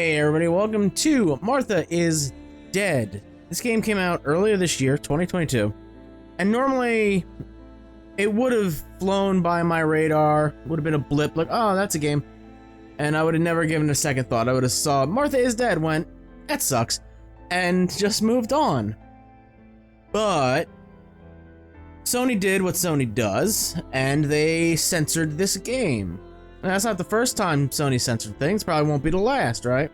Hey everybody, welcome to Martha is Dead. This game came out earlier this year, 2022, and normally it would have flown by my radar, would have been a blip, like, oh, that's a game, and I would have never given it a second thought. I would have saw Martha is Dead, went, that sucks, and just moved on. But Sony did what Sony does, and they censored this game. And that's not the first time Sony censored things, probably won't be the last, right?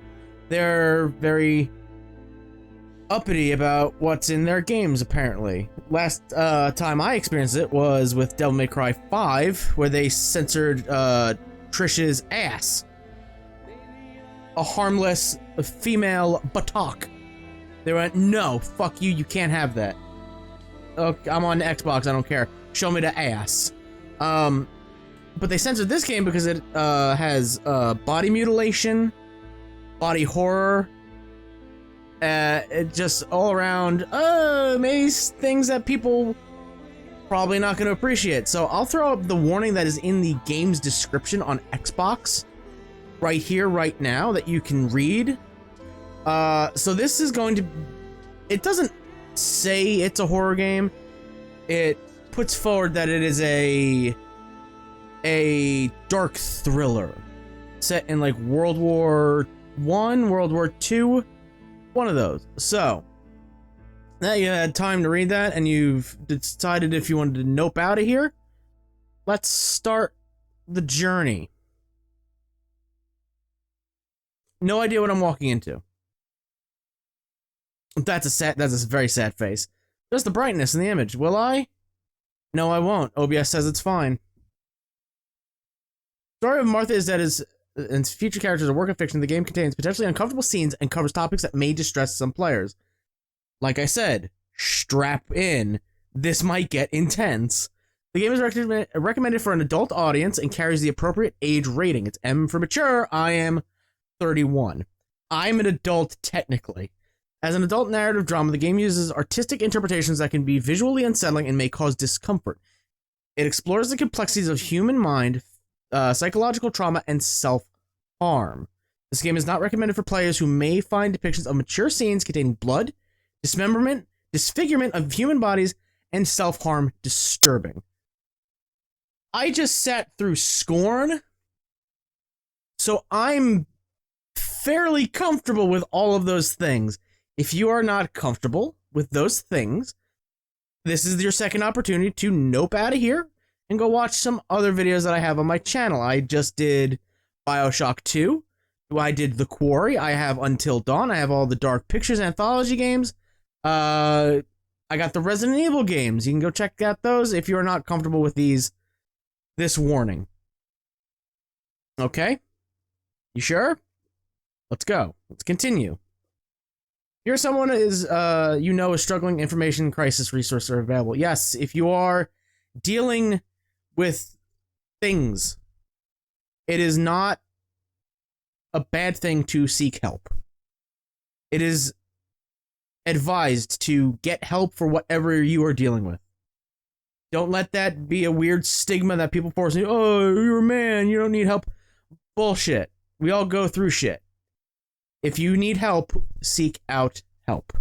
They're very uppity about what's in their games, apparently. Last time I experienced it was with Devil May Cry 5, where they censored Trish's ass. A harmless female buttock. They went, no, fuck you, you can't have that. Okay, I'm on Xbox, I don't care. Show me the ass. But they censored this game because it has body mutilation, body horror, it just all around maybe things that people probably not going to appreciate. So I'll throw up the warning that is in the game's description on Xbox right here, right now, that you can read. So this is going to... It doesn't say it's a horror game. It puts forward that it is a dark thriller set in like World War I, World War II, one of those. So now you had time to read that and you've decided if you wanted to nope out of here. Let's start the journey. No idea what I'm walking into. That's a very sad face. Just the brightness in the image. Will I? No, I won't. OBS says it's fine. Story of Martha is Dead and future characters are a work of fiction. The game contains potentially uncomfortable scenes and covers topics that may distress some players. Like I said, strap in. This might get intense. The game is recommended for an adult audience and carries the appropriate age rating. It's M for mature. I am 31. I'm an adult technically. As an adult narrative drama, the game uses artistic interpretations that can be visually unsettling and may cause discomfort. It explores the complexities of human mind, psychological trauma, and self-harm. This game is not recommended for players who may find depictions of mature scenes containing blood, dismemberment, disfigurement of human bodies, and self-harm disturbing. I just sat through Scorn, so I'm fairly comfortable with all of those things. If you are not comfortable with those things, this is your second opportunity to nope out of here and go watch some other videos that I have on my channel. I just did BioShock 2. I did The Quarry. I have Until Dawn. I have all the Dark Pictures anthology games. I got the Resident Evil games. You can go check out those if you're not comfortable with this warning. Okay? You sure? Let's go. Let's continue. You're someone is a struggling information crisis resources are available. Yes, if you are dealing with things, it is not a bad thing to seek help. It is advised to get help for whatever you are dealing with. Don't let that be a weird stigma that people force you. Oh, you're a man, you don't need help. Bullshit. We all go through shit. If you need help, seek out help.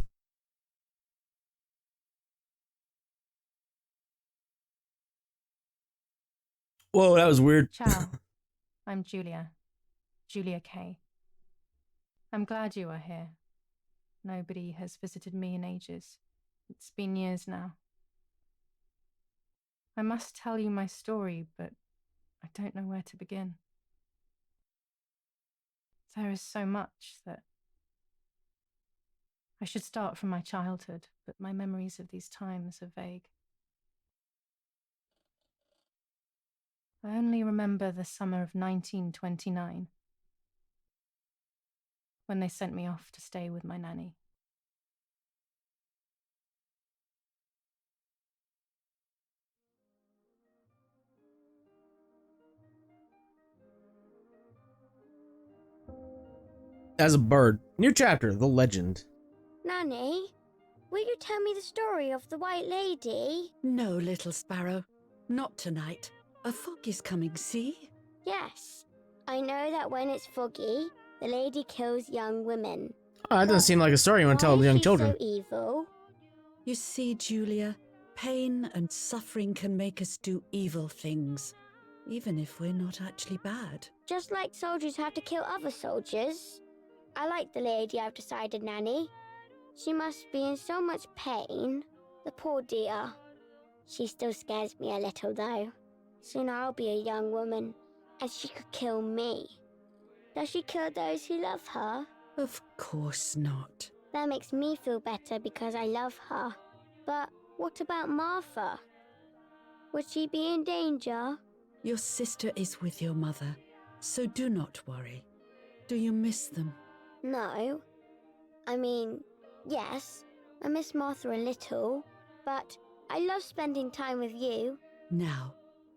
Whoa, that was weird. Ciao. I'm Julia K. I'm glad you are here. Nobody has visited me in ages. It's been years now. I must tell you my story, but I don't know where to begin. There is so much that I should start from my childhood, but my memories of these times are vague. I only remember the summer of 1929, when they sent me off to stay with my nanny. As a bird. New chapter, The Legend. Nanny, will you tell me the story of the White Lady? No, little sparrow. Not tonight. A fog is coming, see? Yes. I know that when it's foggy, The lady kills young women. Oh, that doesn't seem like a story you want to Why tell is young she children. so evil? You see, Julia, pain and suffering can make us do evil things, even if we're not actually bad. Just like soldiers have to kill other soldiers. I like the lady I've decided, Nanny. She must be in so much pain. The poor dear. She still scares me a little, though. Soon I'll be a young woman, and she could kill me. Does she kill those who love her? Of course not. That makes me feel better because I love her. But what about Martha? Would she be in danger? Your sister is with your mother, so do not worry. Do you miss them? No. I mean, yes, I miss Martha a little, but I love spending time with you. Now,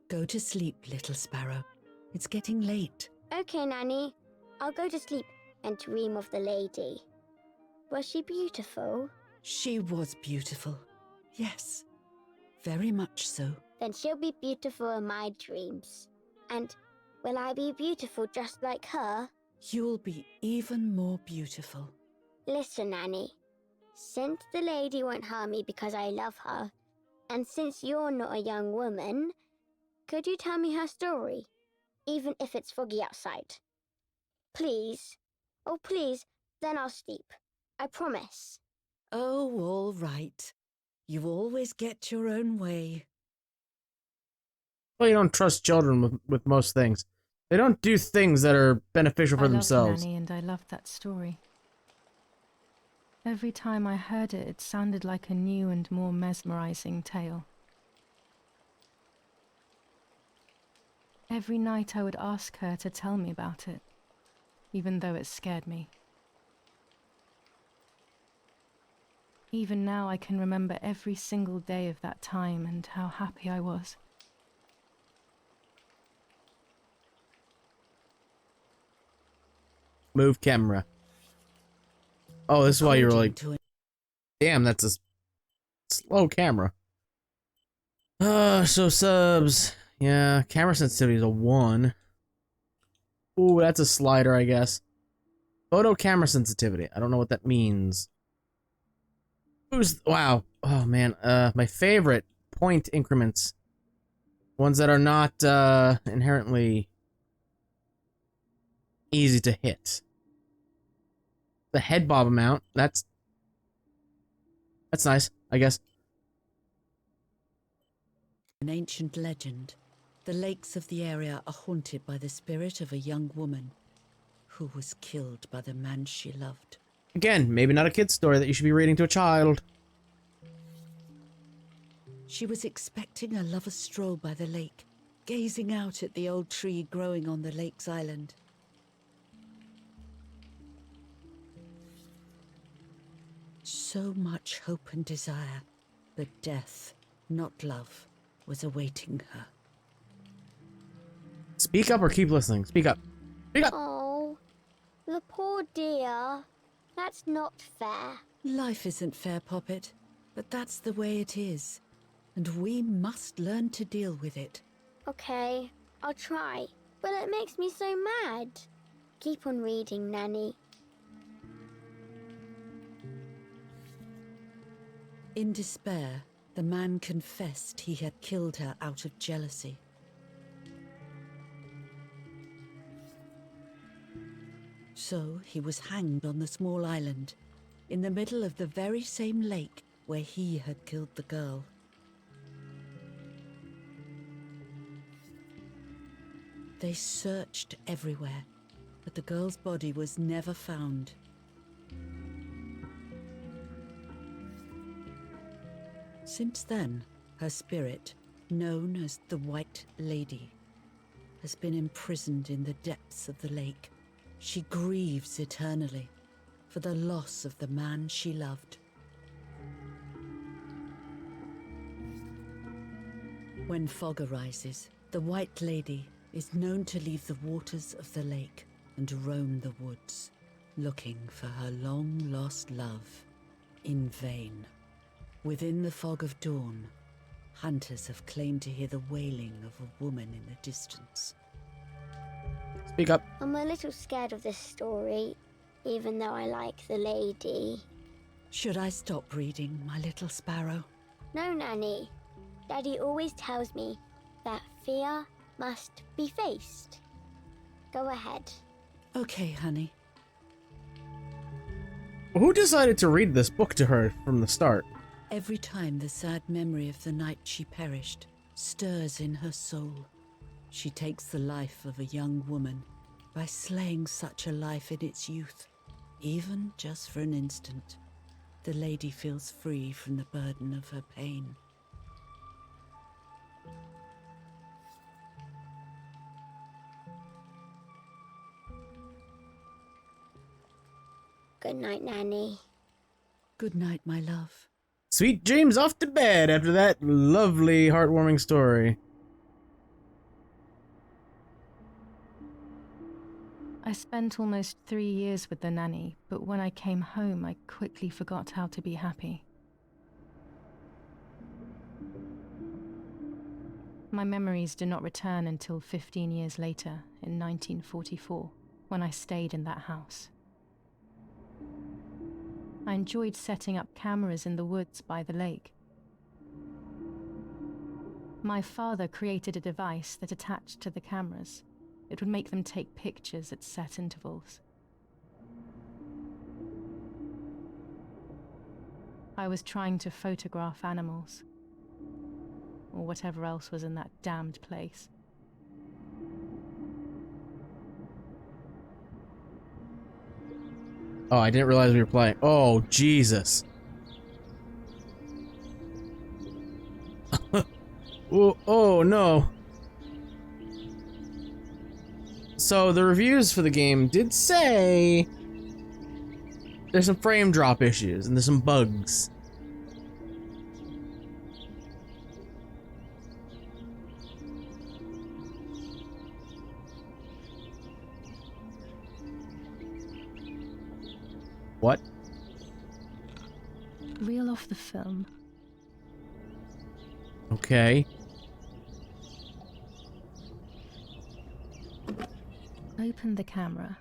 go to sleep, little sparrow. It's getting late. Okay, Nanny. I'll go to sleep and dream of the lady. Was she beautiful? She was beautiful. Yes, very much so. Then she'll be beautiful in my dreams. And will I be beautiful just like her? You'll be even more beautiful. Listen, Nanny. Since the lady won't harm me because I love her, and since you're not a young woman, could you tell me her story, even if it's foggy outside? Please. Oh, please, then I'll sleep. I promise. Oh, all right. You always get your own way. Well, you don't trust children with most things. They don't do things that are beneficial for I loved themselves. Nanny, and I loved that story. Every time I heard it, it sounded like a new and more mesmerizing tale. Every night I would ask her to tell me about it, even though it scared me. Even now I can remember every single day of that time and how happy I was. Move camera. Oh, this is why you were like, According to damn, that's a slow camera. So subs. Yeah, camera sensitivity is a 1. Ooh, that's a slider, I guess. Photo camera sensitivity. I don't know what that means. Wow. Oh, man. My favorite point increments. Ones that are not, inherently easy to hit. The head bob amount. That's nice, I guess. an ancient legend, the lakes of the area are haunted by the spirit of a young woman who was killed by the man she loved. Again, maybe not a kid's story that you should be reading to a child. She was expecting a lover's stroll by the lake, gazing out at the old tree growing on the lake's island. So much hope and desire, but death, not love, was awaiting her. Speak up or keep listening. Speak up. Speak up! Oh, the poor dear. That's not fair. Life isn't fair, Poppet, but that's the way it is, and we must learn to deal with it. Okay, I'll try. But it makes me so mad. Keep on reading, Nanny. In despair, the man confessed he had killed her out of jealousy. So he was hanged on the small island, in the middle of the very same lake where he had killed the girl. They searched everywhere, but the girl's body was never found. Since then, her spirit, known as the White Lady, has been imprisoned in the depths of the lake. She grieves eternally for the loss of the man she loved. When fog arises, the White Lady is known to leave the waters of the lake and roam the woods, looking for her long-lost love in vain. Within the fog of dawn, hunters have claimed to hear the wailing of a woman in the distance. Speak up. I'm a little scared of this story, even though I like the lady. Should I stop reading, my little sparrow? No, Nanny. Daddy always tells me that fear must be faced. Go ahead. Okay, honey. Who decided to read this book to her from the start? Every time the sad memory of the night she perished stirs in her soul, she takes the life of a young woman by slaying such a life in its youth. Even just for an instant, the lady feels free from the burden of her pain. Good night, Nanny. Good night, my love. Sweet dreams off to bed after that lovely, heartwarming story. I spent almost 3 years with the nanny, but when I came home, I quickly forgot how to be happy. My memories do not return until 15 years later, in 1944, when I stayed in that house. I enjoyed setting up cameras in the woods by the lake. My father created a device that attached to the cameras. It would make them take pictures at set intervals. I was trying to photograph animals, or whatever else was in that damned place. Oh, I didn't realize we were playing. Oh, Jesus. Oh, no. So, the reviews for the game did say there's some frame drop issues and there's some bugs. What? Reel off the film. Okay. Open the camera.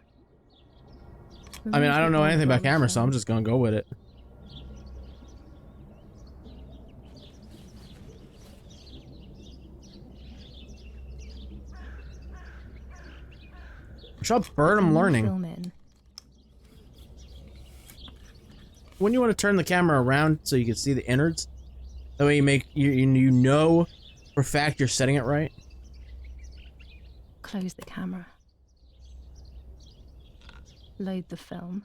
I mean, I don't know anything about cameras, so I'm just gonna go with it. Shut up, Bird, I'm learning. Film in. When you want to turn the camera around so you can see the innards, that way you make you know for a fact you're setting it right. Close the camera. Load the film.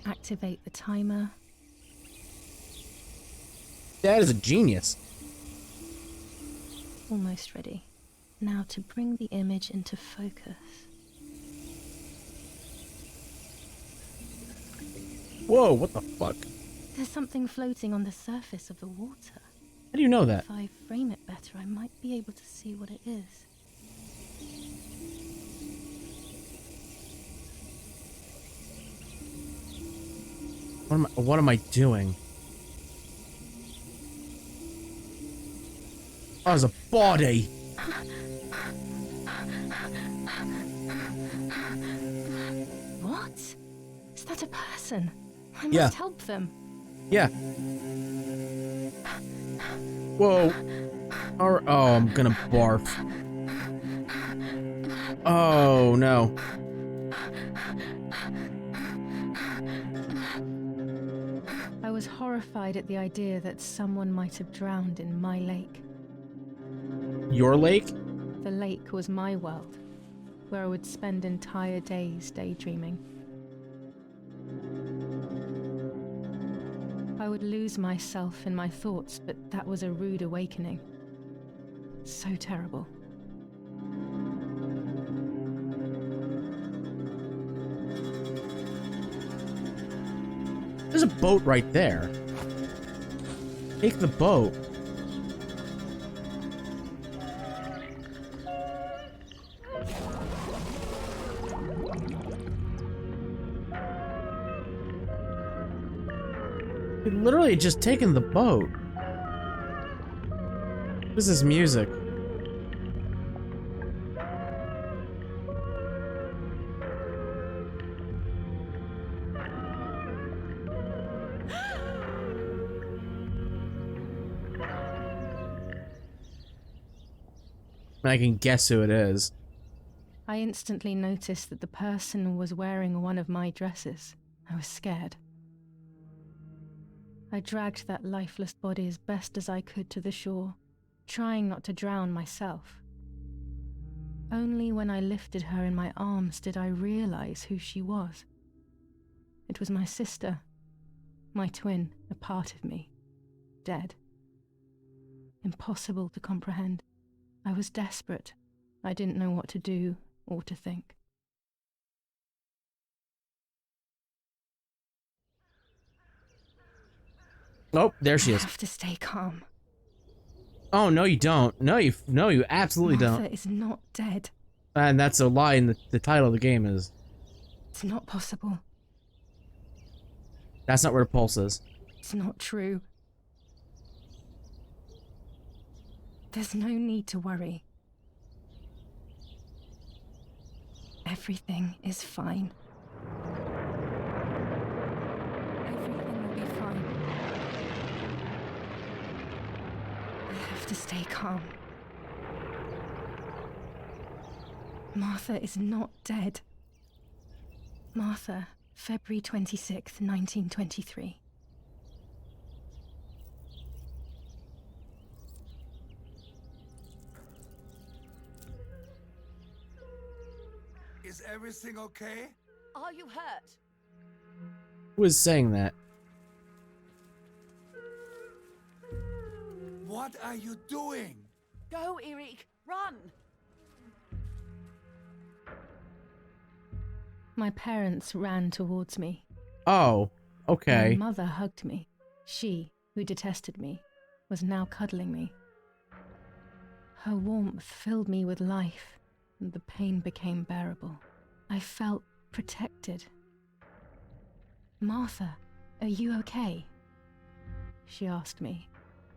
Activate the timer. That is a genius. Almost ready. Now to bring the image into focus. Whoa, what the fuck? There's something floating on the surface of the water. How do you know that? If I frame it better, I might be able to see what it is. What am I doing? Oh, there's a body. What? Is that a person? I must Yeah. help them. Yeah. Whoa. Oh, I'm gonna barf. Oh, no. I was horrified at the idea that someone might have drowned in my lake. Your lake? The lake was my world, where I would spend entire days daydreaming. I would lose myself in my thoughts, but that was a rude awakening. So terrible. There's a boat right there. Take the boat. You're literally just taking the boat. This is music. I can guess who it is. I instantly noticed that the person was wearing one of my dresses. I was scared. I dragged that lifeless body as best as I could to the shore, trying not to drown myself. Only when I lifted her in my arms did I realize who she was. It was my sister, my twin, a part of me, dead. Impossible to comprehend. I was desperate. I didn't know what to do or to think. Oh, there she I is. have to stay calm. Oh, no, you don't. No, you absolutely Martha don't. is not dead. And that's a lie in the title of the game is. It's not possible. That's not where the pulse is. It's not true. There's no need to worry. Everything is fine. Everything will be fine. I have to stay calm. Martha is not dead. Martha, February 26th, 1923. Is everything okay? Are you hurt? Who is saying that? What are you doing? Go, Eric, run! My parents ran towards me. Oh, okay. My mother hugged me. She, who detested me, was now cuddling me. Her warmth filled me with life, and the pain became bearable. I felt protected. Martha, are you okay? She asked me,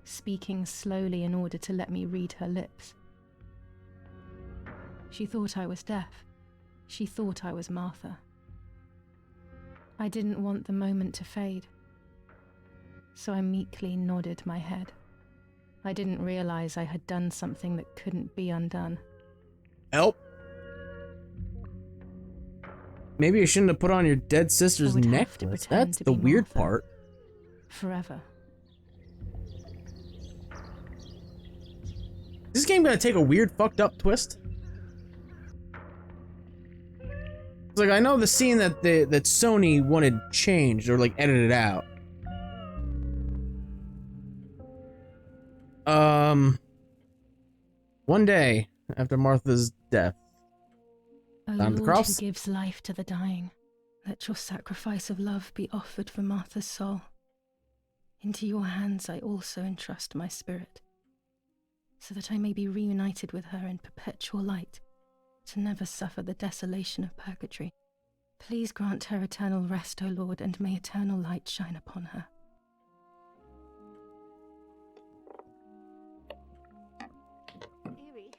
speaking slowly in order to let me read her lips. She thought I was deaf. She thought I was Martha. I didn't want the moment to fade, so I meekly nodded my head. I didn't realize I had done something that couldn't be undone. Help. Maybe you shouldn't have put on your dead sister's I would have to necklace. pretend That's to the be weird Martha. part. Forever. Is this game gonna take a weird, fucked up twist? It's like I know the scene that that Sony wanted changed or like edited out. One day after Martha's death. O Down the Lord who cross. gives life to the dying, let your sacrifice of love be offered for Martha's soul. Into your hands I also entrust my spirit, so that I may be reunited with her in perpetual light, to never suffer the desolation of purgatory. Please grant her eternal rest, O Lord, and may eternal light shine upon her. Eric,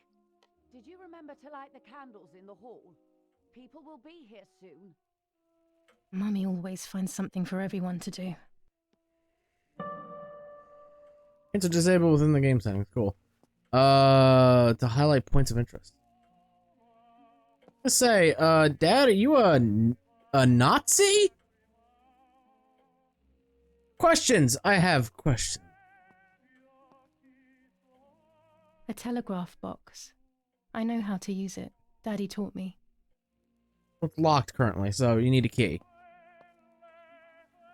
did you remember to light the candles in the hall? People will be here soon. Mummy always finds something for everyone to do. It's disabled within the game settings. Cool. To highlight points of interest. Let's say, Dad, are you a Nazi? Questions. I have questions. A telegraph box. I know how to use it. Daddy taught me. It's locked currently, so you need a key.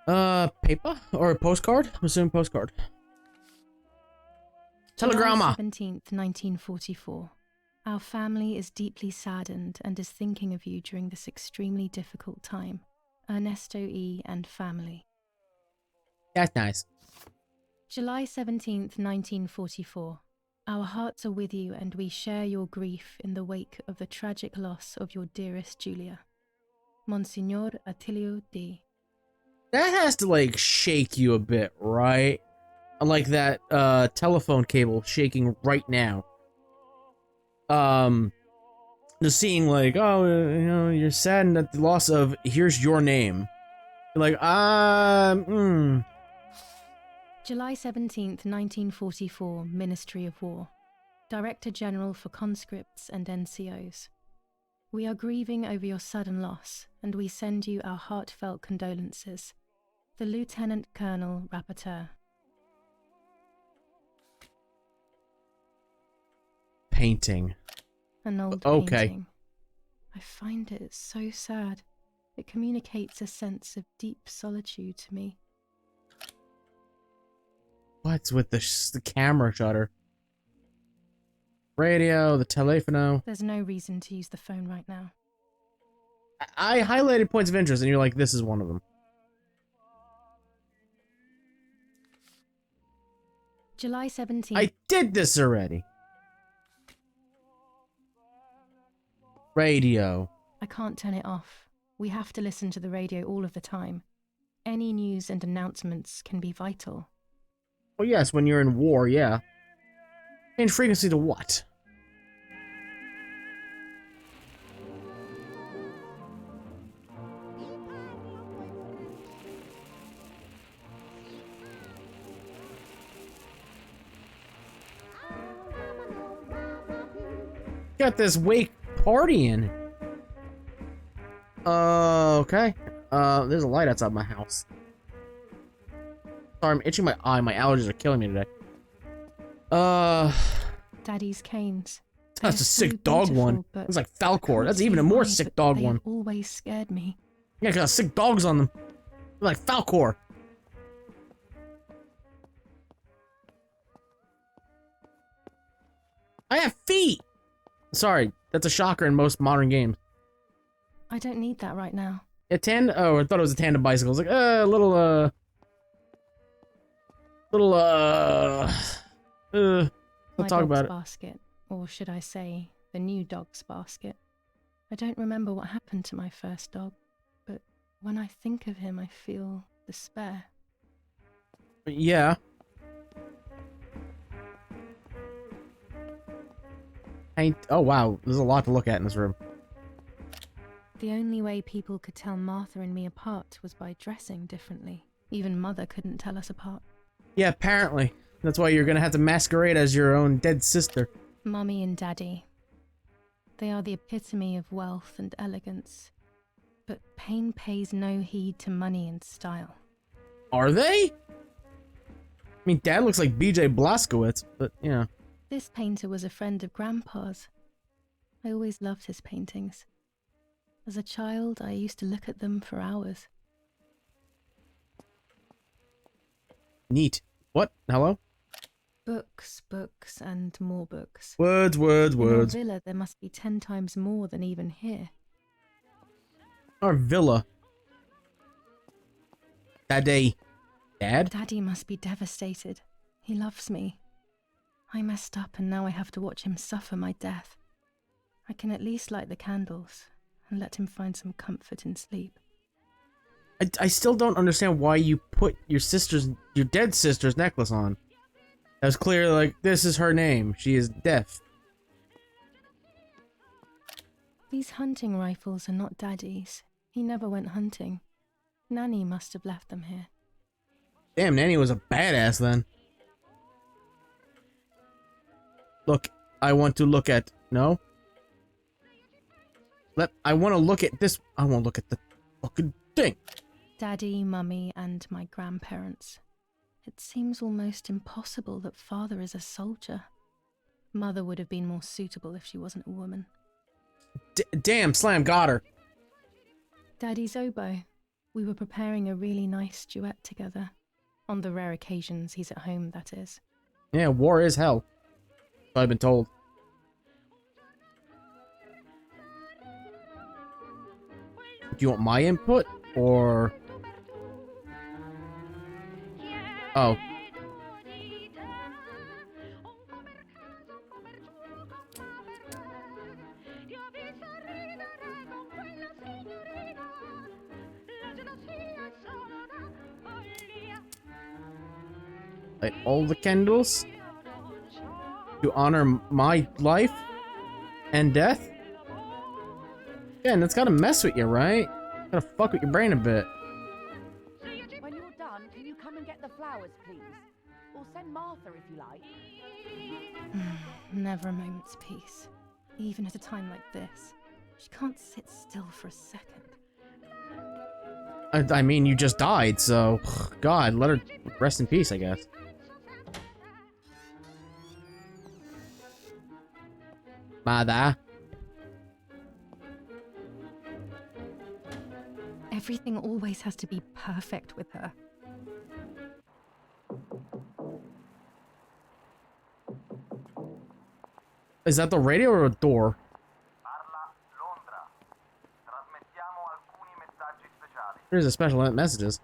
Paper or a postcard? I'm assuming postcard. Telegramma. July 17th, 1944. Our family is deeply saddened and is thinking of you during this extremely difficult time. Ernesto E. and family. That's nice. July 17th, 1944. Our hearts are with you and we share your grief in the wake of the tragic loss of your dearest Julia. Monsignor Attilio D. That has to, like, shake you a bit, right? like that telephone cable shaking right now. Just seeing like, oh, you know, you're saddened at the loss of, here's your name. You're like, July 17th, 1944, Ministry of War. Director General for Conscripts and NCOs. We are grieving over your sudden loss, and we send you our heartfelt condolences. The Lieutenant Colonel Rapporteur. painting. An old Okay. painting. I find it so sad. It communicates a sense of deep solitude to me. What's with the camera shutter? Radio, the telephono. There's no reason to use the phone right now. I highlighted points of interest, and you're like, this is one of them. July 17th. I did this already. Radio. I can't turn it off. We have to listen to the radio all of the time. Any news and announcements can be vital. Well, yes, when you're in war, yeah. Change frequency to what? Got this wake partying. Okay. There's a light outside my house. Sorry, I'm itching my eye. My allergies are killing me today. Daddy's canes. That's They're a sick so dog beautiful, one. but It's like I Falcor. can't That's see even a more why, sick but dog they one. have always scared me. Yeah, got sick dogs on them. They're like Falcor. I have feet! Sorry, that's a shocker in most modern games. I don't need that right now. A tandem? Oh, I thought it was a tandem bicycle. I was like, we'll My talk about dog's it. basket, or should I say, the new dog's basket. I don't remember what happened to my first dog, but when I think of him, I feel despair. Yeah. Oh wow, there's a lot to look at in this room. The only way people could tell Martha and me apart was by dressing differently. Even Mother couldn't tell us apart. Yeah, apparently. That's why you're gonna have to masquerade as your own dead sister. Mummy and Daddy. They are the epitome of wealth and elegance. But pain pays no heed to money and style. Are they? I mean, Dad looks like BJ Blazkowicz, but yeah. This painter was a friend of Grandpa's. I always loved his paintings. As a child, I used to look at them for hours. Neat. What? Hello? Books, books, and more books. Words. In our villa, there must be 10 times more than even here. Our villa. Daddy. Dad? Daddy must be devastated. He loves me. I messed up and now I have to watch him suffer my death. I can at least light the candles and let him find some comfort in sleep. I still don't understand why you put your dead sister's necklace on. That was clear, like, this is her name. She is deaf. These hunting rifles are not Daddy's. He never went hunting. Nanny must have left them here. Damn, Nanny was a badass then. Look, I want to look at... No? I want to look at this... I won't look at the fucking thing. Daddy, Mummy, and my grandparents. It seems almost impossible that Father is a soldier. Mother would have been more suitable if she wasn't a woman. Damn, Slam got her. Daddy's oboe. We were preparing a really nice duet together. On the rare occasions he's at home, that is. Yeah, war is hell. I've been told. Do you want my input, or... Oh. Light all the candles to honor my life and death. Again, that's gotta mess with you, right? Gotta fuck with your brain a bit. When you're done, can you come and get the flowers, please? Or send Martha if you like. Never a moment's peace. Even at a time like this. She can't sit still for a second. I mean, you just died, so... God, let her rest in peace, I guess. Mother. Everything always has to be perfect with her. Is that the radio or a door? Here's a special messages.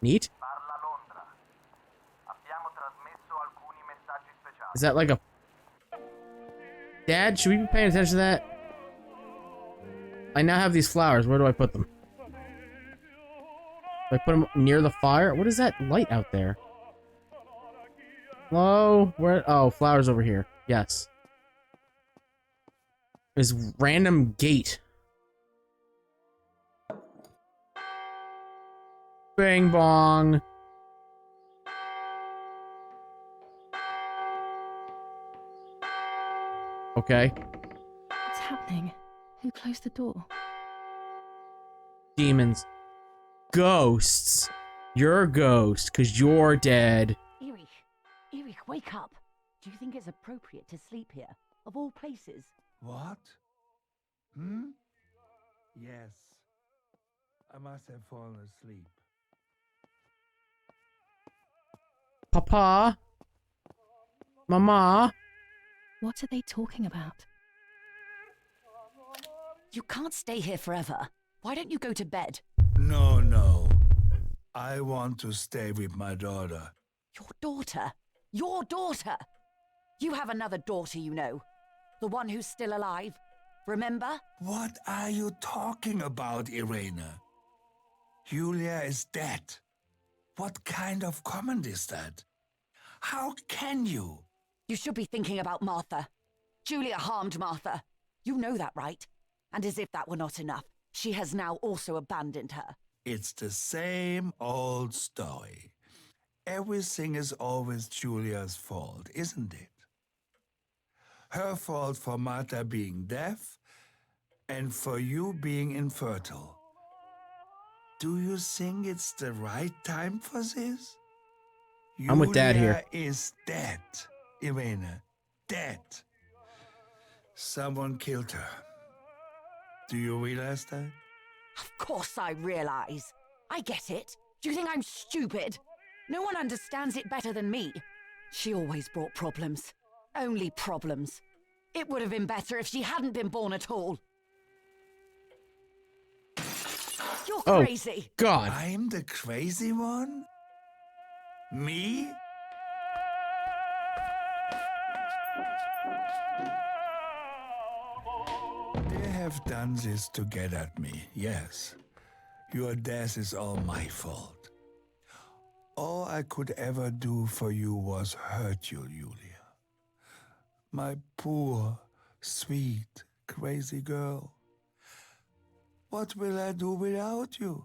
Neat. Is that like a... Dad, should we be paying attention to that? I now have these flowers. Where do I put them? Do I put them near the fire? What is that light out there? Hello? Where? Oh, flowers over here. Yes. This random gate. Bing bong. Okay. What's happening? Who closed the door? Demons. Ghosts. You're a ghost, because you're dead. Erich, wake up. Do you think it's appropriate to sleep here? Of all places? What? Hmm? Yes. I must have fallen asleep. Papa? Mama? What are they talking about? You can't stay here forever. Why don't you go to bed? No, no. I want to stay with my daughter. Your daughter? Your daughter? You have another daughter, you know. The one who's still alive. Remember? What are you talking about, Irena? Julia is dead. What kind of comment is that? How can you? You should be thinking about Martha. Julia harmed Martha. You know that, right? And as if that were not enough, she has now also abandoned her. It's the same old story. Everything is always Julia's fault, isn't it? Her fault for Martha being deaf and for you being infertile. Do you think it's the right time for this? I'm with Dad here. Julia is dead, Irena. Dead. Someone killed her. Do you realize that? Of course I realize. I get it. Do you think I'm stupid? No one understands it better than me. She always brought problems. Only problems. It would have been better if she hadn't been born at all. You're crazy. God. I'm the crazy one? Me? They have done this to get at me, yes. Your death is all my fault. All I could ever do for you was hurt you, Julia. My poor, sweet, crazy girl. What will I do without you?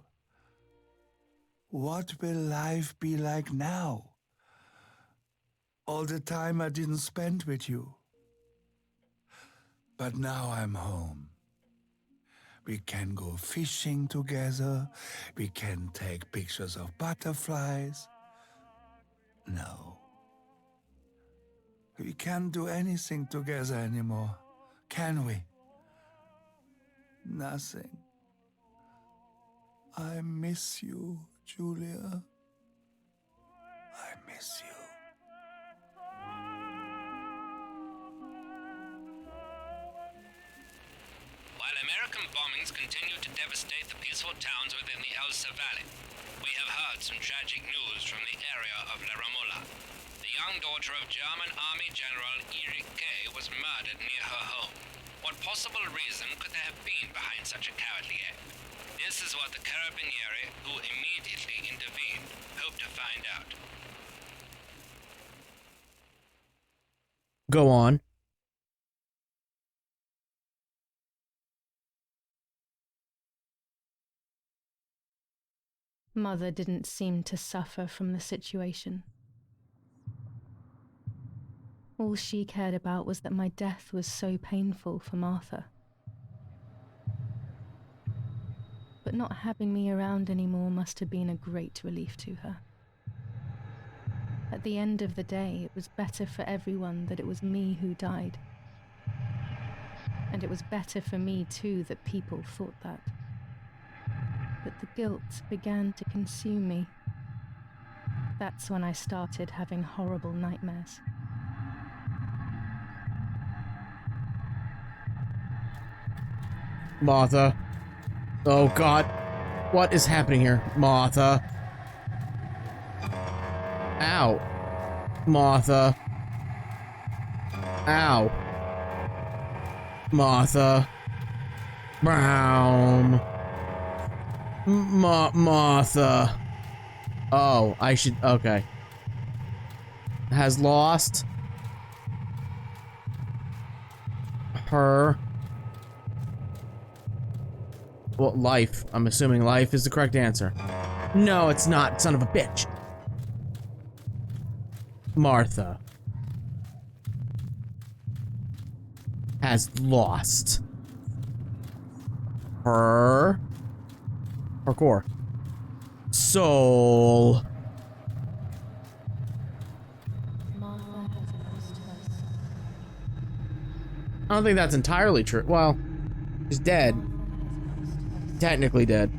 What will life be like now? All the time I didn't spend with you. But now I'm home. We can go fishing together. We can take pictures of butterflies. No. We can't do anything together anymore, can we? Nothing. I miss you, Julia. I miss you. While American bombings continue to devastate the peaceful towns within the Elsa Valley, we have heard some tragic news from the area of La Ramola. The young daughter of German Army General Erich K. was murdered near her home. What possible reason could there have been behind such a cowardly act? This is what the Carabinieri, who immediately intervened, hope to find out. Go on. Mother didn't seem to suffer from the situation. All she cared about was that my death was so painful for Martha. But not having me around anymore must have been a great relief to her. At the end of the day, it was better for everyone that it was me who died. And it was better for me too that people thought that. But the guilt began to consume me. That's when I started having horrible nightmares. Martha. Oh God. What is happening here? Martha. Ow. Martha. Ow. Martha. Brown. Martha. Oh, I should. Okay. Has lost her. Well, life. I'm assuming life is the correct answer. No, it's not, son of a bitch. Martha has lost her core soul. I don't think that's entirely true. Well, she's dead. Technically dead.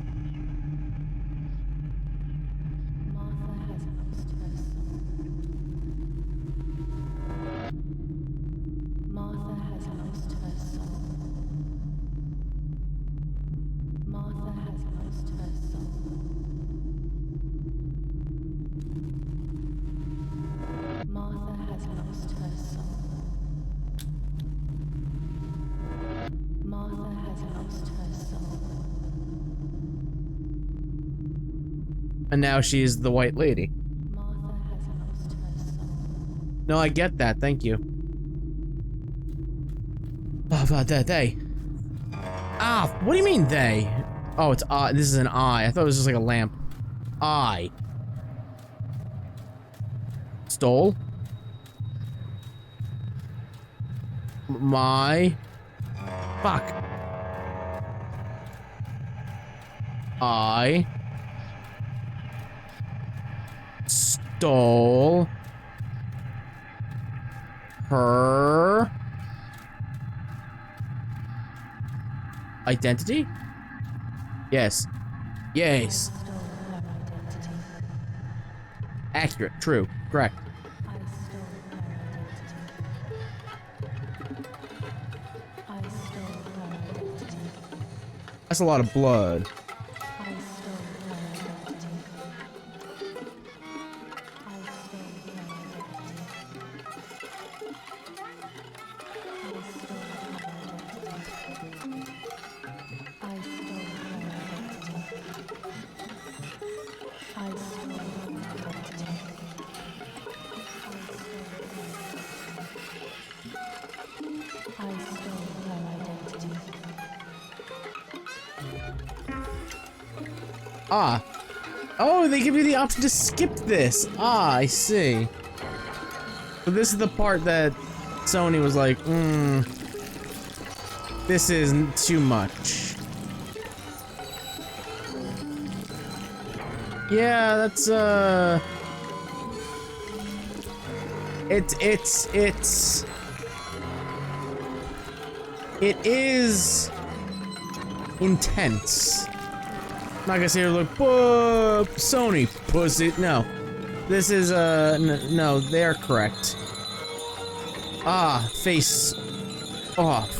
Martha has lost her soul. Martha has lost her soul. Martha has lost her soul. Martha has lost her soul. And now she's the white lady. Martha has lost her soul. No, I get that. Thank you. Oh, about that, they. Ah, what do you mean they? Oh, it's this is an eye. I thought it was just like a lamp. I. Stole? My. Fuck. I. Stole. Her. Identity? Yes. Yes. I stole her identity. Accurate. True. Correct. I stole her identity. I stole her identity. That's a lot of blood. I stole her identity. I stole her identity. I stole her identity. I stole her identity. I stole her identity. I stole her identity. Ah. Oh, they give you the option to skip this. Ah, I see. But this is the part that Sony was like, this isn't too much. Yeah, that's, it is intense. I'm not gonna say like, Sony pussy. No, this is no, they are correct. Ah, face off.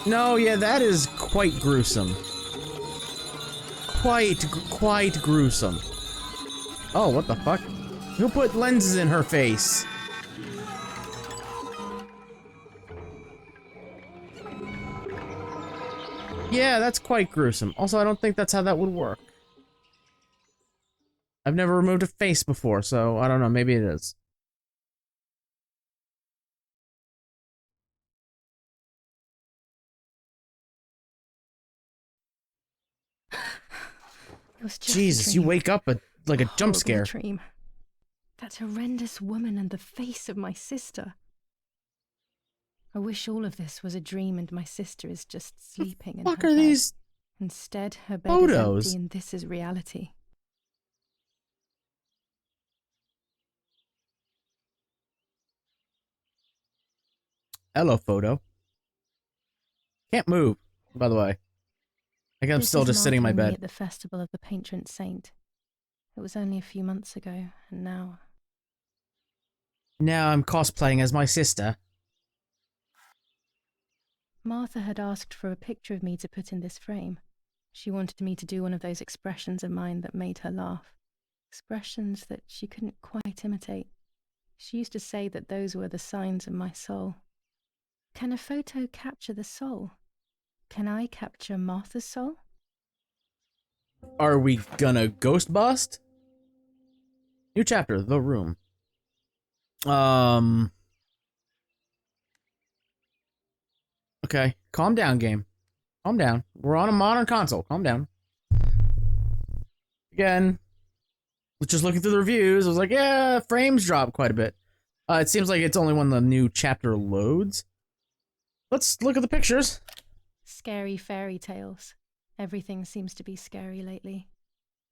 No, yeah, that is quite gruesome. Quite gruesome. Oh, what the fuck? Who put lenses in her face? Yeah, that's quite gruesome. Also, I don't think that's how that would work. I've never removed a face before, so I don't know. Maybe it is. It was just Jesus, a you dream. wake up like a jump Horrible scare. Dream. That horrendous woman and the face of my sister. I wish all of this was a dream and my sister is just sleeping in her Fuck are bed. these? Instead, her bed photos? is empty and this is reality. Hello, photo. Can't move, by the way. I guess I'm This still is just sitting in my Martha and me bed. at the festival of the patron saint. It was only a few months ago, and now... Now I'm cosplaying as my sister. Martha had asked for a picture of me to put in this frame. She wanted me to do one of those expressions of mine that made her laugh. Expressions that she couldn't quite imitate. She used to say that those were the signs of my soul. Can a photo capture the soul? Can I capture Martha's soul? Are we gonna ghost bust? New chapter, The Room. Okay, calm down, game. Calm down. We're on a modern console. Calm down. Again, just looking through the reviews, I was like, yeah, frames dropped quite a bit. It seems like it's only when the new chapter loads. Let's look at the pictures. Scary fairy tales. Everything seems to be scary lately.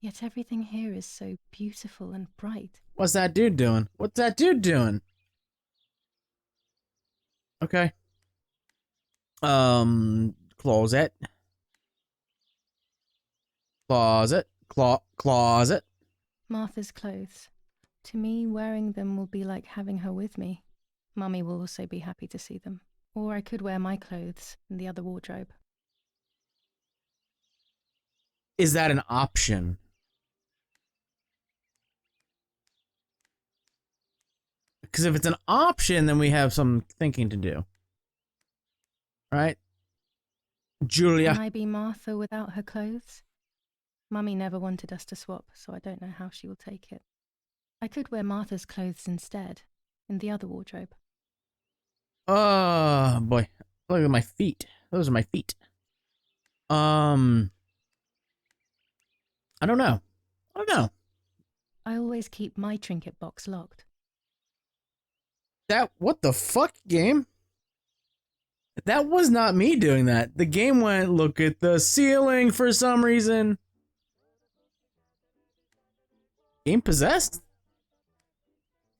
Yet everything here is so beautiful and bright. What's that dude doing? What's that dude doing? Okay. Closet. Closet. Martha's clothes. To me, wearing them will be like having her with me. Mummy will also be happy to see them. Or I could wear my clothes in the other wardrobe. Is that an option? Because if it's an option, then we have some thinking to do. Right? Julia. Can I be Martha without her clothes? Mummy never wanted us to swap, so I don't know how she will take it. I could wear Martha's clothes instead, in the other wardrobe. Oh, boy. Look at my feet. Those are my feet. I don't know. I always keep my trinket box locked. What the fuck, game? That was not me doing that. The game went, look at the ceiling for some reason. Game possessed?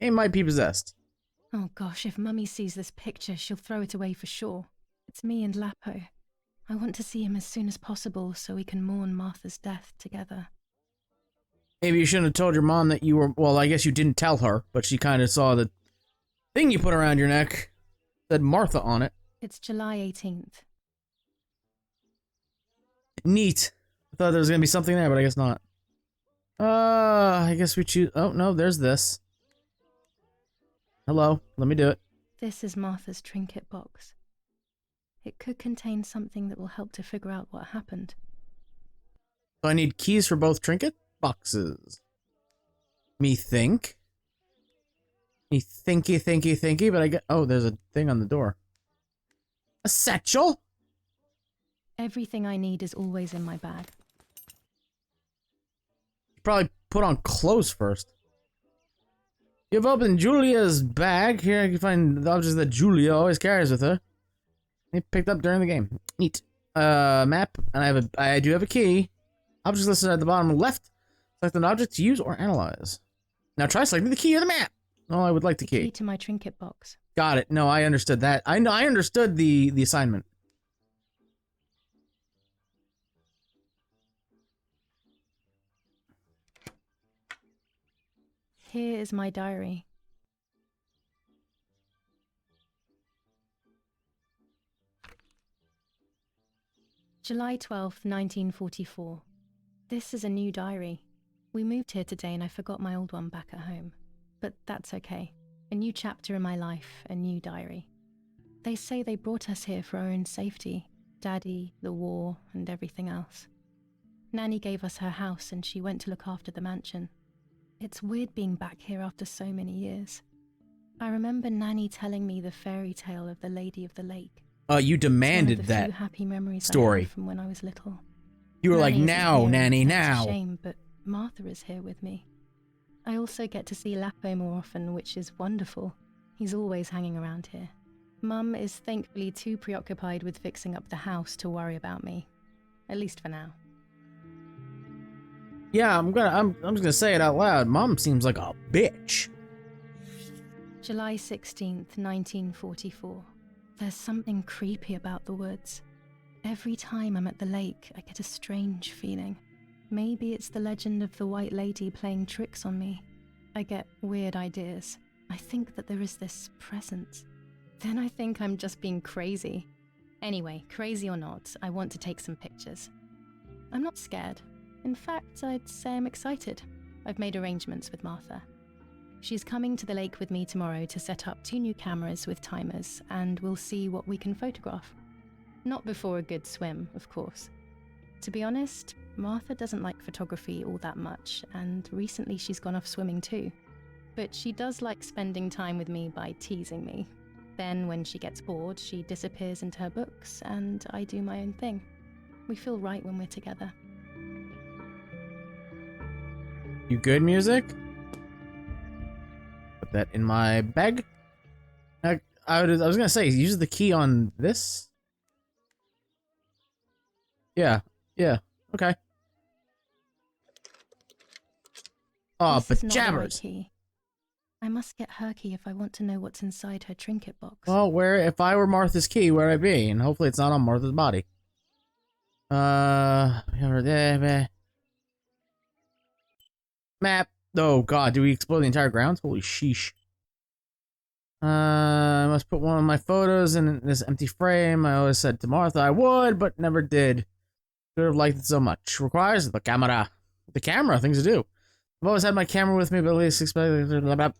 Game might be possessed. Oh gosh, if Mummy sees this picture, she'll throw it away for sure. It's me and Lapo. I want to see him as soon as possible so we can mourn Martha's death together. Maybe you shouldn't have told your mom that you were... Well, I guess you didn't tell her, but she kind of saw the thing you put around your neck. Said Martha on it. It's July 18th. Neat. I thought there was going to be something there, but I guess not. I guess we choose... Oh, no, there's this. Hello, let me do it. This is Martha's trinket box. It could contain something that will help to figure out what happened. So I need keys for both trinket boxes. Me think. Me thinky, but I get... Oh, there's a thing on the door. A satchel? Everything I need is always in my bag. Probably put on clothes first. You've opened Julia's bag. Here you can find the objects that Julia always carries with her. They picked up during the game. Neat. Map, and I do have a key. Objects listed at the bottom left. Select an object to use or analyze. Now try selecting the key or the map. Oh, I would like the key. Key to my trinket box. Got it. No, I understood that. I understood the assignment. Here is my diary. July 12th, 1944. This is a new diary. We moved here today and I forgot my old one back at home. but that's okay. A new chapter in my life, a new diary. They say they brought us here for our own safety. Daddy, the war, and everything else. Nanny gave us her house and she went to look after the mansion. It's weird being back here after so many years. I remember Nanny telling me the fairy tale of the Lady of the Lake. You demanded it's one of the that few happy memories story I have from when I was little. You were like, Nanny isn't now, here, Nanny, and now. that's a shame, but Martha is here with me. I also get to see Lapo more often, which is wonderful. He's always hanging around here. Mum is thankfully too preoccupied with fixing up the house to worry about me. At least for now. Yeah, I'm just gonna say it out loud. Mom seems like a bitch. July 16th, 1944. There's something creepy about the woods. Every time I'm at the lake, I get a strange feeling. Maybe it's the legend of the White Lady playing tricks on me. I get weird ideas. I think that there is this presence. Then I think I'm just being crazy. Anyway, crazy or not, I want to take some pictures. I'm not scared. In fact, I'd say I'm excited. I've made arrangements with Martha. She's coming to the lake with me tomorrow to set up 2 new cameras with timers, and we'll see what we can photograph. Not before a good swim, of course. To be honest, Martha doesn't like photography all that much, and recently she's gone off swimming too. But she does like spending time with me by teasing me. Then, when she gets bored, she disappears into her books, and I do my own thing. We feel right when we're together. You good, music? Put that in my bag. I was gonna say, use the key on this. Yeah, okay. Oh, This is not the right pajamas. key. I must get her key if I want to know what's inside her trinket box. Well, if I were Martha's key, where'd I be? And hopefully it's not on Martha's body. Map. Oh god, do we explore the entire grounds? Holy sheesh. I must put one of my photos in this empty frame. I always said to Martha I would, but never did. Could have liked it so much. Requires the camera. The camera, things to do. I've always had my camera with me, but at least expect.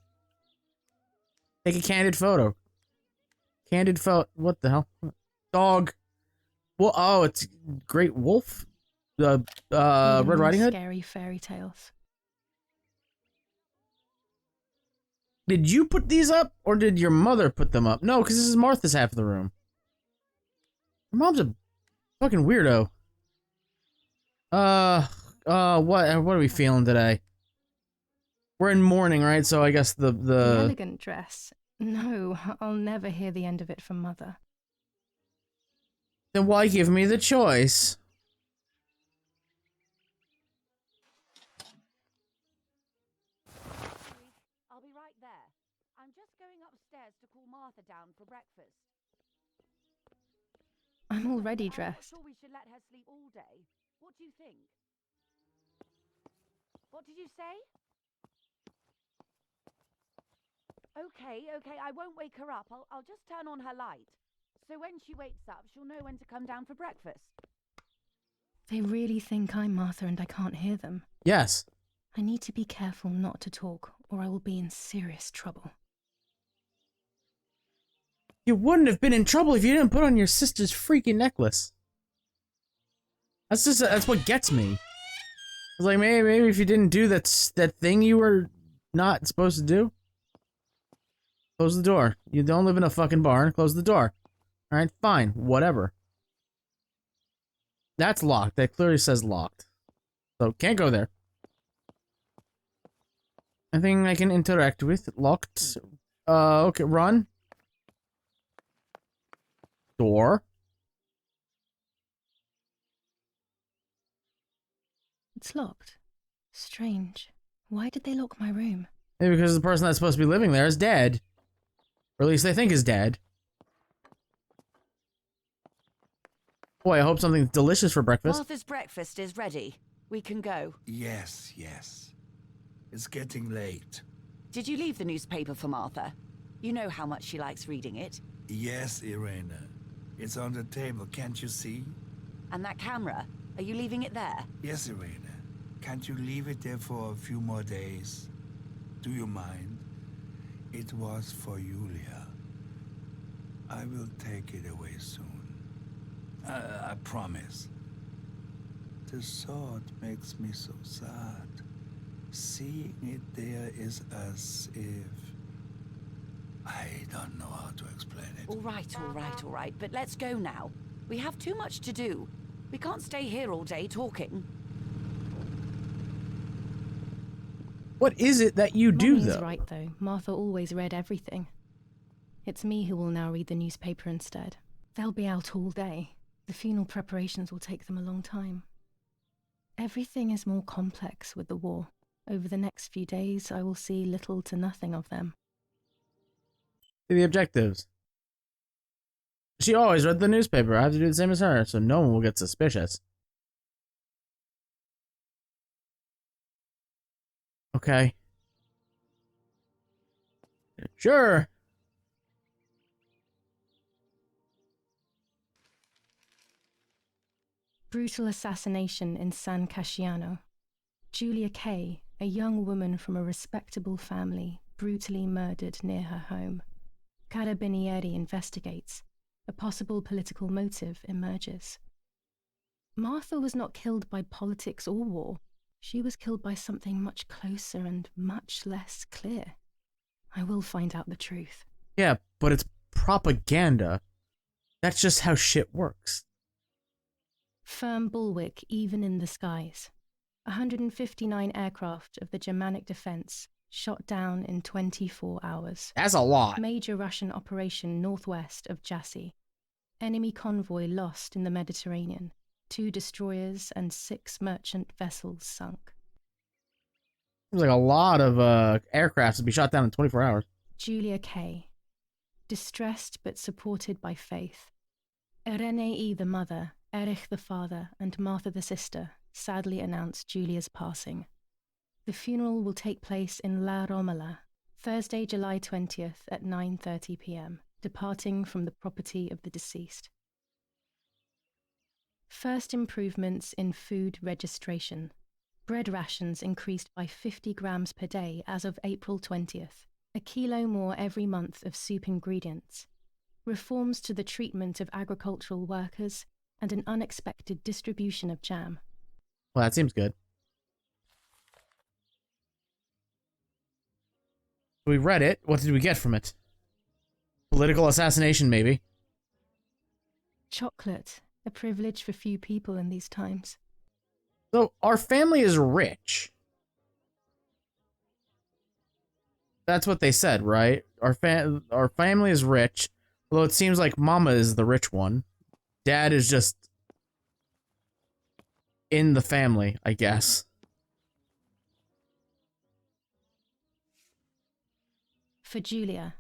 Take a candid photo. Candid photo. What the hell? Dog. Well, oh, it's Great Wolf. The Red Riding Hood. Scary fairy tales. Did you put these up, or did your mother put them up? No, because this is Martha's half of the room. Your mom's a fucking weirdo. What are we feeling today? We're in mourning, right? So I guess the elegant dress. No, I'll never hear the end of it from Mother. Then why give me the choice? I'll be right there. I'm just going upstairs to call Martha down for breakfast. I'm already I'm dressed. not sure we should let her sleep all day. What do you think? What did you say? Okay, I won't wake her up. I'll just turn on her light. So when she wakes up, she'll know when to come down for breakfast. They really think I'm Martha and I can't hear them. Yes. I need to be careful not to talk, or I will be in serious trouble. You wouldn't have been in trouble if you didn't put on your sister's freaking necklace. That's what gets me. It's like, maybe if you didn't do that thing you were not supposed to do. Close the door. You don't live in a fucking barn. Close the door. Alright, fine. Whatever. That's locked. That clearly says locked. So, can't go there. Nothing I can interact with. Locked. Okay, run. Door. It's locked. Strange. Why did they lock my room? Maybe because the person that's supposed to be living there is dead. Or at least they think is dead. Boy, I hope something delicious for breakfast. Martha's breakfast is ready. We can go. Yes. It's getting late. Did you leave the newspaper for Martha? You know how much she likes reading it. Yes, Irena. It's on the table, can't you see? And that camera, are you leaving it there? Yes, Irena. Can't you leave it there for a few more days? Do you mind? It was for Julia. I will take it away soon. I promise. The sword makes me so sad. Seeing it there is as if... I don't know how to explain it. All right, but let's go now. We have too much to do. We can't stay here all day talking. What is it that you do, Mummy's though? right, though. Martha always read everything. It's me who will now read the newspaper instead. They'll be out all day. The funeral preparations will take them a long time. Everything is more complex with the war. Over the next few days, I will see little to nothing of them. The objectives. She always read the newspaper. I have to do the same as her, so no one will get suspicious. Okay. Sure. Brutal assassination in San Casciano. Julia Kay, a young woman from a respectable family, brutally murdered near her home. Carabinieri investigates. A possible political motive emerges. Martha was not killed by politics or war. She was killed by something much closer and much less clear. I will find out the truth. Yeah, but it's propaganda. That's just how shit works. Firm bulwark even in the skies. 159 aircraft of the Germanic defense shot down in 24 hours. That's a lot. Major Russian operation northwest of Jassy. Enemy convoy lost in the Mediterranean. 2 destroyers and 6 merchant vessels sunk. Seems like a lot of aircrafts to be shot down in 24 hours. Julia Kay. Distressed but supported by faith. Irenei the mother, Erich the father, and Martha the sister sadly announced Julia's passing. The funeral will take place in La Romola, Thursday, July 20th at 9:30 p.m., departing from the property of the deceased. First improvements in food registration. Bread rations increased by 50 grams per day as of April 20th, a kilo more every month of soup ingredients. Reforms to the treatment of agricultural workers, and an unexpected distribution of jam. Well, that seems good. We read it. What did we get from it? Political assassination, maybe. Chocolate, a privilege for few people in these times. So, our family is rich. That's what they said, right? Our family is rich, although it seems like Mama is the rich one. Dad is just in the family, I guess. For Julia,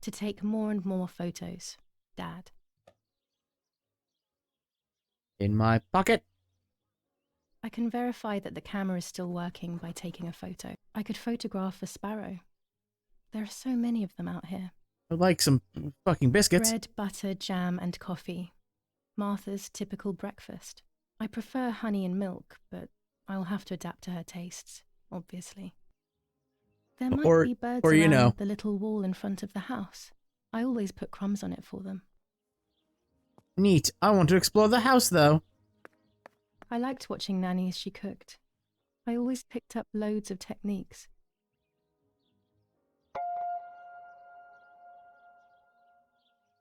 to take more and more photos, Dad. In my pocket. I can verify that the camera is still working by taking a photo. I could photograph a sparrow. There are so many of them out here. I'd like some fucking biscuits. Bread, butter, jam, and coffee. Martha's typical breakfast. I prefer honey and milk, but I'll have to adapt to her tastes, obviously. There might be birds around the little wall in front of the house. I always put crumbs on it for them. Neat. I want to explore the house, though. I liked watching Nanny as she cooked. I always picked up loads of techniques.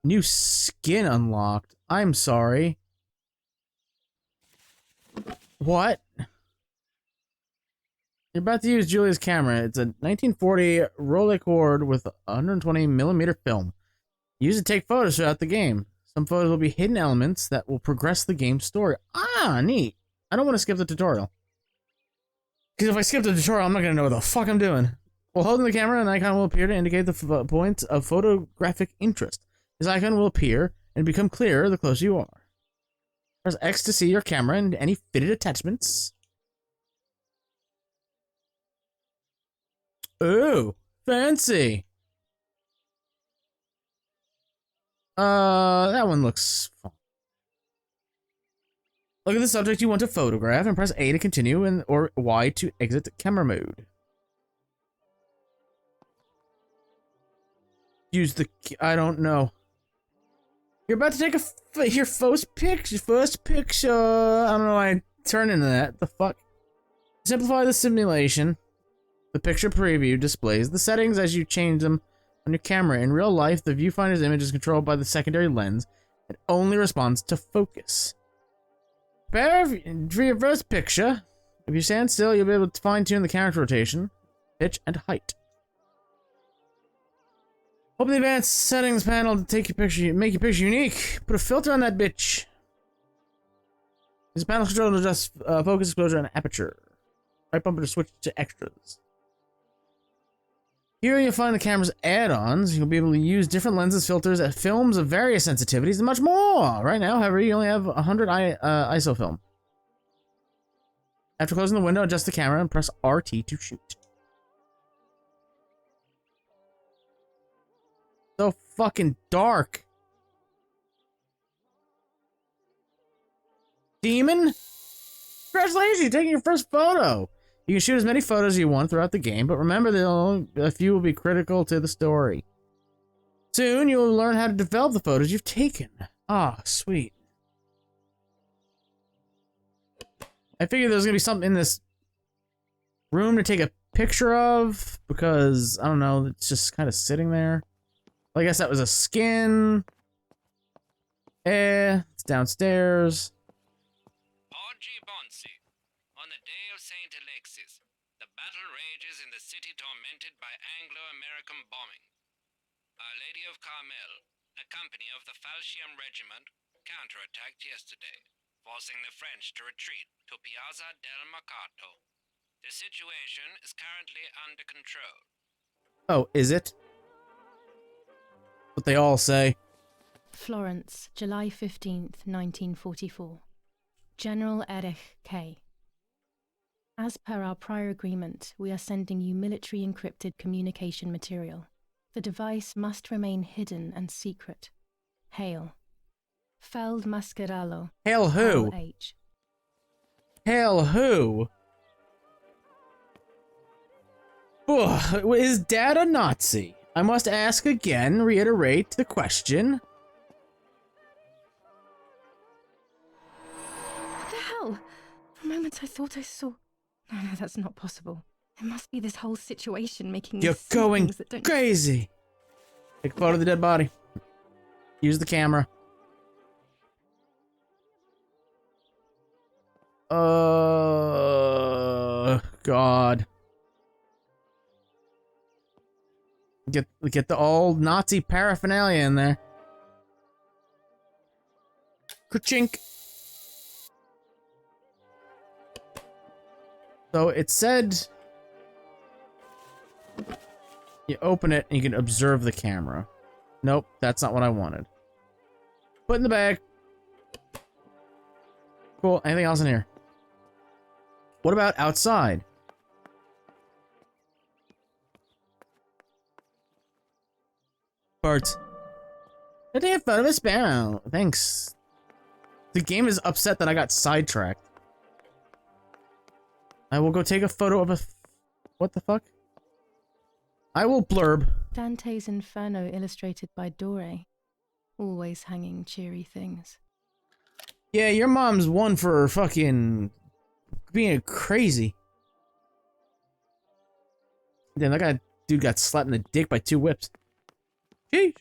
New skin unlocked. I'm sorry. What? You're about to use Julia's camera. It's a 1940 Rolleicord with 120mm film. Use it to take photos throughout the game. Some photos will be hidden elements that will progress the game's story. Ah, neat. I don't want to skip the tutorial. Because if I skip the tutorial, I'm not going to know what the fuck I'm doing. While holding the camera, an icon will appear to indicate the points of photographic interest. This icon will appear and become clearer the closer you are. Press X to see your camera and any fitted attachments. Ooh, fancy. That one looks fun. Look at the subject you want to photograph and press A to continue or Y to exit camera mode. Use the... I don't know. You're about to take your first picture. I don't know why I turned into that. The fuck? Simplify the simulation. The picture preview displays the settings as you change them on your camera. In real life, the viewfinder's image is controlled by the secondary lens and only responds to focus. Prepare for your first picture. If you stand still, you'll be able to fine-tune the camera rotation, pitch, and height. Open the advanced settings panel to take your picture, make your picture unique. Put a filter on that bitch. This panel control to adjust focus, exposure, and aperture. Right bumper to switch to extras. Here you'll find the camera's add-ons. You'll be able to use different lenses, filters, films of various sensitivities, and much more. Right now, however, you only have 100 ISO film. After closing the window, adjust the camera and press RT to shoot. So fucking dark. Demon? Congratulations, you're taking your first photo. You can shoot as many photos as you want throughout the game, but remember that a few will be critical to the story. Soon, you will learn how to develop the photos you've taken. Ah, sweet. I figured there was gonna be something in this room to take a picture of, because, I don't know, it's just kind of sitting there. I guess that was a skin. It's downstairs. Orgy Bonsi. On the day of St. Alexis, the battle rages in the city tormented by Anglo-American bombing. Our Lady of Carmel, a company of the Falchium Regiment, counterattacked yesterday, forcing the French to retreat to Piazza del Mercato. The situation is currently under control. Oh, is it? What they all say. Florence, July 15th, 1944. General Erich K. As per our prior agreement, we are sending you military encrypted communication material. The device must remain hidden and secret. Hail. Feld Mascherallo. Hail who? H. Hail who? Ugh, is Dad a Nazi? I must ask again, reiterate the question. What the hell? For a moment I thought I saw... No, that's not possible. It must be this whole situation making me You're see going things that don't... crazy. Take a photo of the dead body. Use the camera. God. Get the old Nazi paraphernalia in there. Ka-chink. So it said you open it and you can observe the camera. Nope, that's not what I wanted. Put in the bag. Cool. Anything else in here? What about outside? Bart. I take a photo of a sparrow. Thanks. The game is upset that I got sidetracked. I will go take a photo of a... What the fuck? I will blurb. Dante's Inferno illustrated by Dore. Always hanging cheery things. Yeah, your mom's one for fucking being crazy. Damn, that guy, dude got slapped in the dick by 2 whips. Jeez.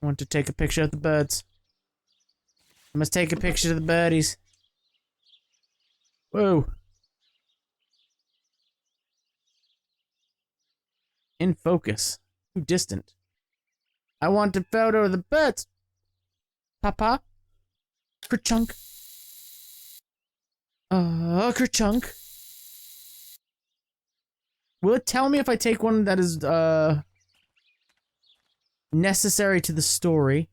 I want to take a picture of the birds. I must take a picture of the birdies. Whoa. In focus. Too distant. I want a photo of the birds. Papa? Kerchunk. Kerchunk. Will it tell me if I take one that is, necessary to the story?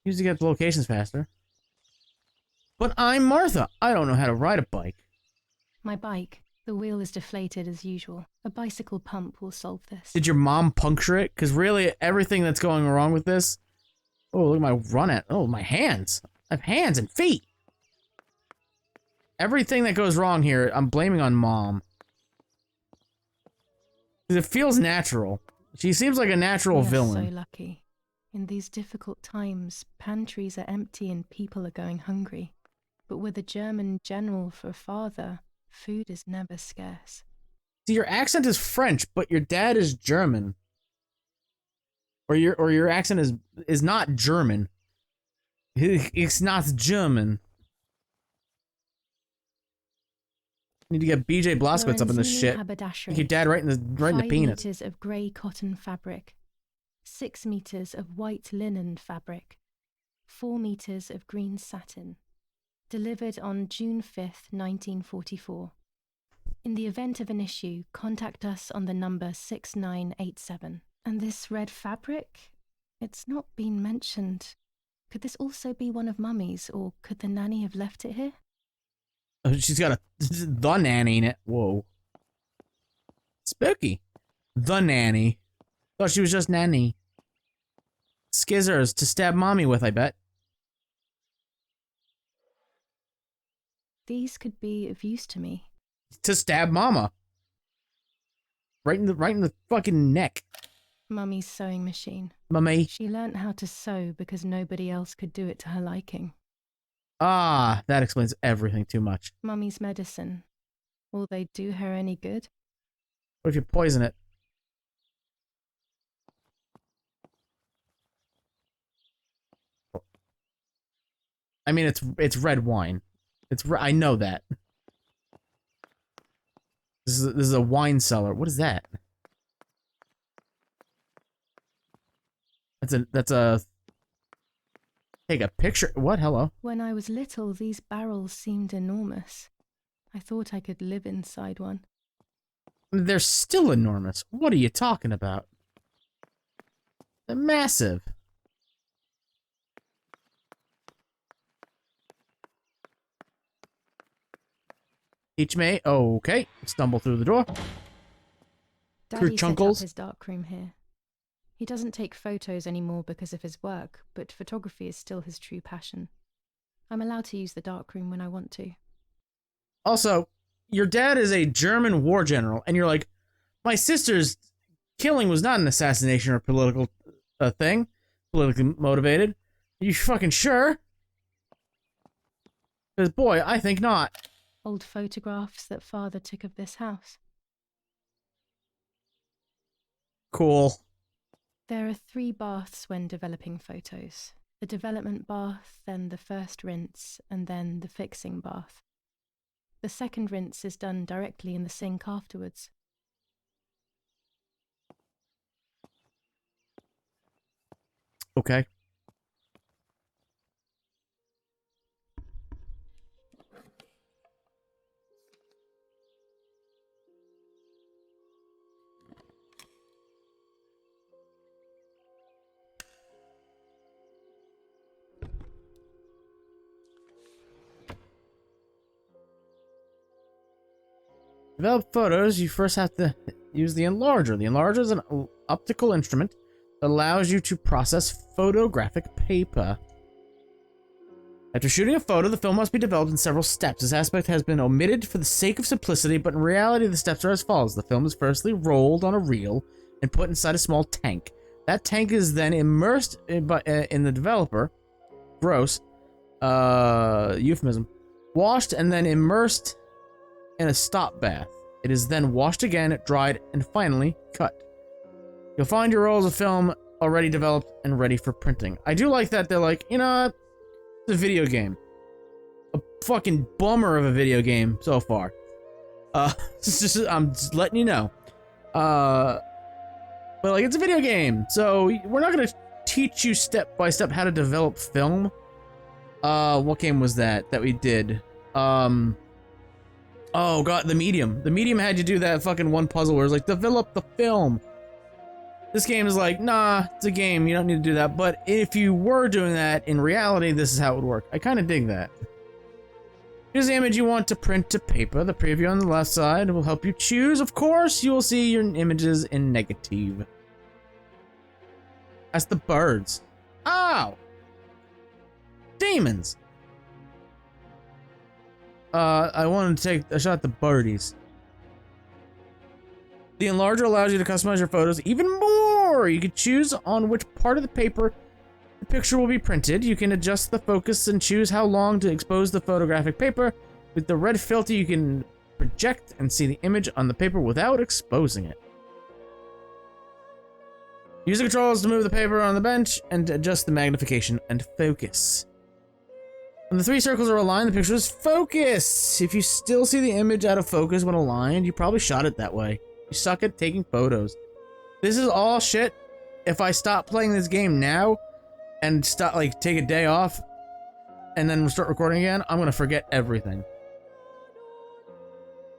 Usually get the locations faster. But I'm Martha. I don't know how to ride a bike. My bike. The wheel is deflated as usual. A bicycle pump will solve this. Did your mom puncture it? Because really, everything that's going wrong with this... Oh, look at my run at... Oh, my hands. I have hands and feet. Everything that goes wrong here, I'm blaming on Mom. 'Cause it feels natural. She seems like a natural We are villain. so lucky. In these difficult times, pantries are empty and people are going hungry. But with a German general for a father, food is never scarce. See, your accent is French, but your dad is German. Or your accent is not German. It's not German. Need to get BJ Blazkowicz up in this Lorenzini shit. haberdashery. Your dad right in the 5 penis. meters of grey cotton fabric. 6 meters of white linen fabric. 4 meters of green satin. Delivered on June 5th, 1944. In the event of an issue, contact us on the number 6987. And this red fabric? It's not been mentioned. Could this also be one of Mummy's, or could the nanny have left it here? Oh, she's got the nanny in it. Whoa. Spooky. The nanny. Thought she was just nanny. Skizzers to stab Mommy with, I bet. These could be of use to me. To stab Mama. Right in the fucking neck. Mummy's sewing machine. Mummy. She learnt how to sew because nobody else could do it to her liking. Ah, that explains everything too much. Mummy's medicine. Will they do her any good? What if you poison it? I mean, it's red wine. I know that. This is a wine cellar. What is that? That's a take a picture. What? Hello? When I was little, these barrels seemed enormous. I thought I could live inside one. They're still enormous. What are you talking about? They're massive. Teach me. Okay. Stumble through the door. Daddy set up Chunkles. his darkroom here. He doesn't take photos anymore because of his work, but photography is still his true passion. I'm allowed to use the darkroom when I want to. Also, your dad is a German war general, and you're like, my sister's killing was not an assassination or political thing, politically motivated. Are you fucking sure? Because, boy, I think not. Old photographs that father took of this house. Cool. There are 3 baths when developing photos. The development bath, then the first rinse, and then the fixing bath. The second rinse is done directly in the sink afterwards. Okay. To develop photos, you first have to use the enlarger. The enlarger is an optical instrument that allows you to process photographic paper. After shooting a photo, the film must be developed in several steps. This aspect has been omitted for the sake of simplicity, but in reality the steps are as follows. The film is firstly rolled on a reel and put inside a small tank. That tank is then immersed in the developer. Gross. Euphemism. Washed and then immersed in a stop bath. It is then washed again, dried, and finally cut. You'll find your rolls of film already developed and ready for printing. I do like that they're like, you know, it's a video game. A fucking bummer of a video game so far. I'm just letting you know. But like, it's a video game, so we're not gonna teach you step by step how to develop film. What game was that we did? Oh god, The Medium. The Medium had you do that fucking one puzzle where it's like, develop the film. This game is like, nah, it's a game, you don't need to do that. But if you were doing that, in reality, this is how it would work. I kind of dig that. Here's the image you want to print to paper. The preview on the left side will help you choose. Of course, you will see your images in negative. That's the birds. Ow! Demons! I want to take a shot at the birdies. The enlarger allows you to customize your photos even more. You can choose on which part of the paper the picture will be printed. You can adjust the focus and choose how long to expose the photographic paper. With the red filter, you can project and see the image on the paper without exposing it. Use the controls to move the paper on the bench and adjust the magnification and focus. When the three circles are aligned, the picture is focused. If you still see the image out of focus when aligned, you probably shot it that way. You suck at taking photos. This is all shit. If I stop playing this game now and stop, like, take a day off and then start recording again, I'm gonna forget everything.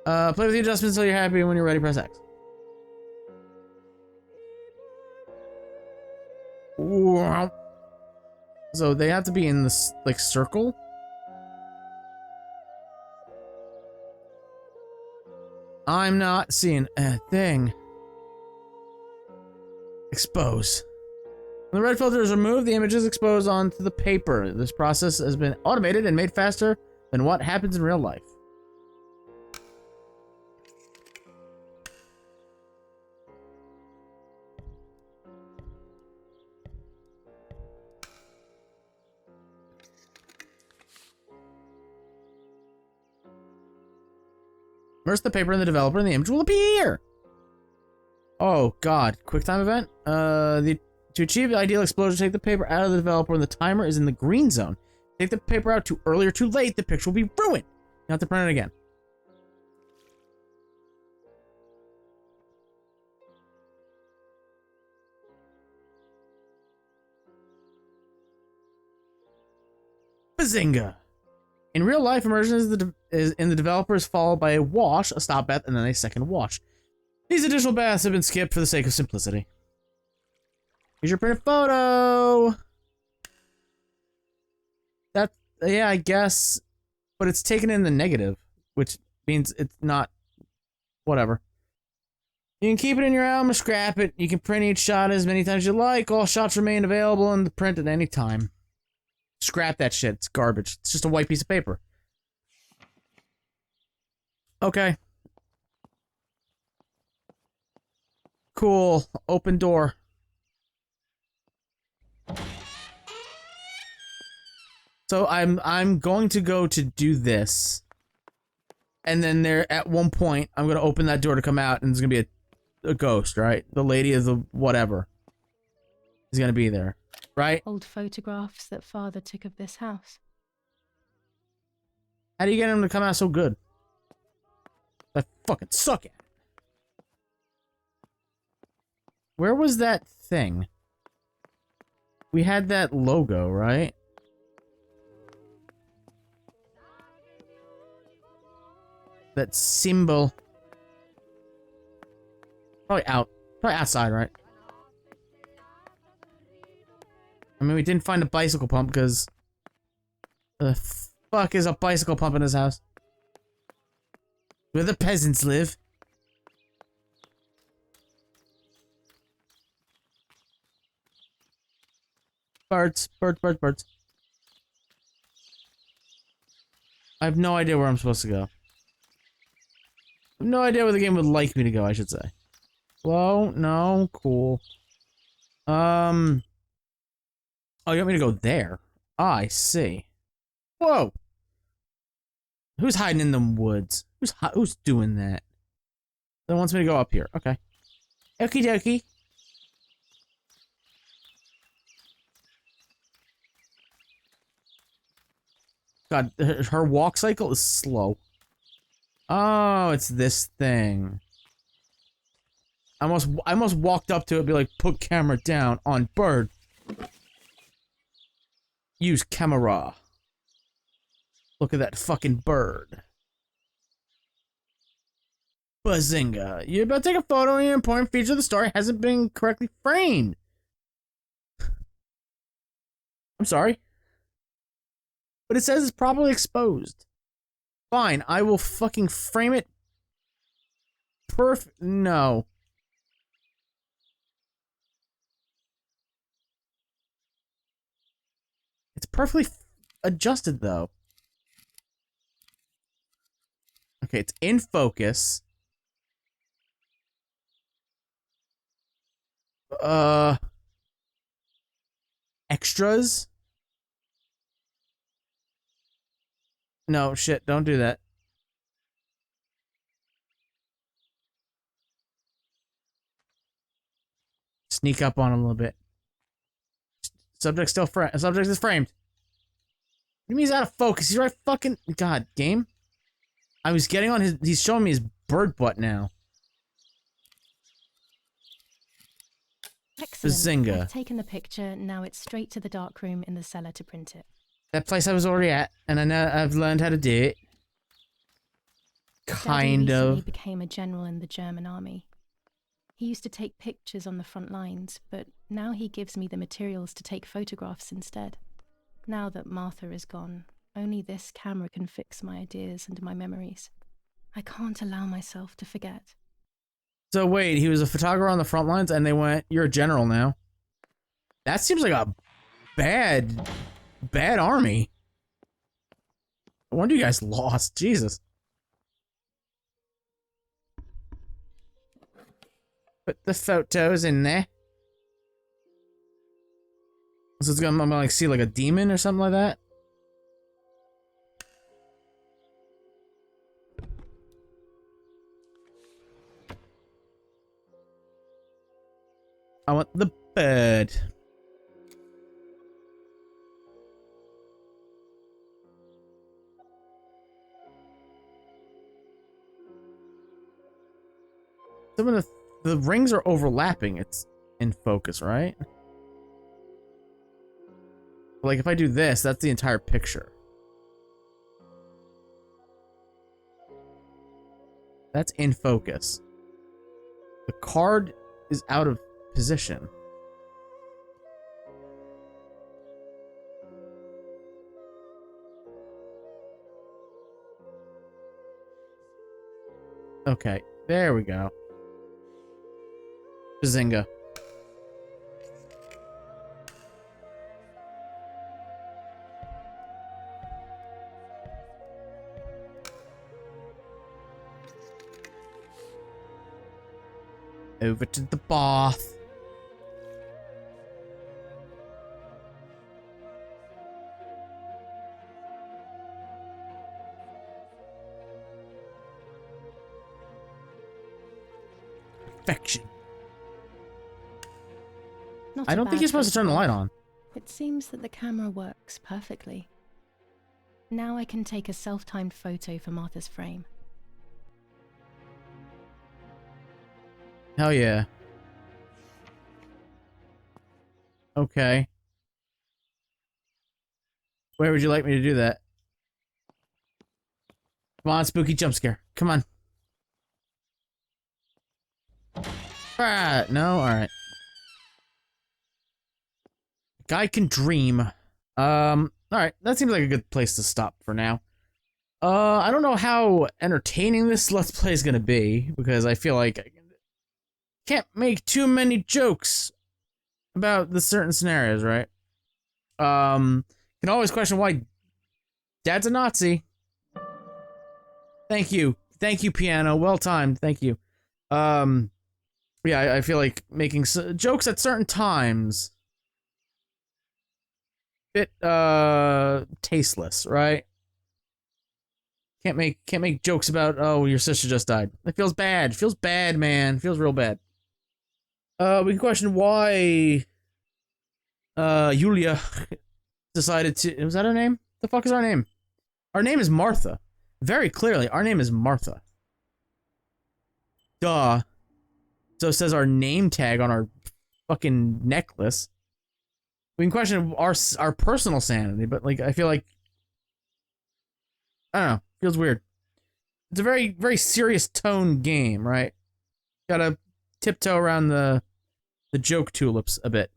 Play with the adjustments until you're happy, and when you're ready, press X. Wow. So they have to be in this, like, circle? I'm not seeing a thing. Expose. When the red filter is removed, the image is exposed onto the paper. This process has been automated and made faster than what happens in real life. Immerse the paper in the developer and the image will appear. Oh god, QuickTime event? To achieve the ideal explosion, take the paper out of the developer when the timer is in the green zone. Take the paper out too early or too late, the picture will be ruined. You have to print it again. Bazinga! In real life, immersion is in the developer is followed by a wash, a stop bath, and then a second wash. These additional baths have been skipped for the sake of simplicity. Here's your printed photo! That, yeah, I guess, but it's taken in the negative, which means it's not, whatever. You can keep it in your album or scrap it. You can print each shot as many times as you like. All shots remain available in the print at any time. Scrap that shit. It's garbage. It's just a white piece of paper. Okay. Cool. Open door. So I'm going to go to do this. And then there at one point I'm going to open that door to come out and there's going to be a ghost, right? The lady of the whatever is going to be there. Right? Old photographs that father took of this house. How do you get him to come out so good? I fucking suck at it. Where was that thing? We had that logo, right? That symbol. Probably outside, right? I mean, we didn't find a bicycle pump because the fuck is a bicycle pump in his house? Where the peasants live. Birds. I have no idea where I'm supposed to go. I have no idea where the game would like me to go, I should say. Hello? No? Cool. Oh, you want me to go there? Ah, I see. Whoa! Who's hiding in the woods? Who's doing that? That wants me to go up here. Okay. Okie dokie. God, her walk cycle is slow. Oh, it's this thing. I almost walked up to it and be like, put camera down on bird. Use camera. Look at that fucking bird. Bazinga. You're about to take a photo and an important feature of the story hasn't been correctly framed. I'm sorry. But it says it's properly exposed. Fine, I will fucking frame it. No. It's perfectly adjusted, though. Okay, it's in focus. Extras? No, shit, don't do that. Sneak up on him a little bit. Subject is framed. What do you mean he's out of focus? He's right fucking... God, game? I was getting on his... He's showing me his bird butt now. Excellent. Bazinga. I've taken the picture, now it's straight to the dark room in the cellar to print it. That place I was already at, and I know I've learned how to do it. Kind Daddy recently of. became a general in the German army. He used to take pictures on the front lines, but now he gives me the materials to take photographs instead. Now that Martha is gone, only this camera can fix my ideas and my memories. I can't allow myself to forget. So wait, he was a photographer on the front lines, and they went, "You're a general now." That seems like a bad army. No wonder you guys lost. Jesus. Put the photos in there. So it's gonna, I'm gonna like see like a demon or something like that. I want the bird. Some of the rings are overlapping. It's in focus, right? Like if I do this, that's the entire picture. That's in focus. The card is out of position. Okay, there we go. Bazinga. Over to the bath. Perfection. Not I a don't think bad you're supposed to turn the light on. It seems that the camera works perfectly. Now I can take a self-timed photo for Martha's frame. Hell yeah. Okay. Where would you like me to do that? Come on, spooky jump scare. Come on. Ah, no? Alright. Guy can dream. Alright. That seems like a good place to stop for now. I don't know how entertaining this Let's Play is gonna be, because I feel like I can't make too many jokes about the certain scenarios, right? Can always question why Dad's a Nazi. Thank you. Thank you, piano. Well timed. Thank you. Yeah, I feel like making jokes at certain times bit tasteless, right? Can't make jokes about, oh, your sister just died. It feels bad. It feels bad, man. It feels real bad. We can question why Yulia decided to... Was that her name? The fuck is our name? Our name is Martha. Very clearly, our name is Martha. Duh. So it says our name tag on our fucking necklace. We can question our personal sanity, but like I feel like I don't know, feels weird. It's a very, very serious tone game, right? Gotta tiptoe around the joke tulips a bit.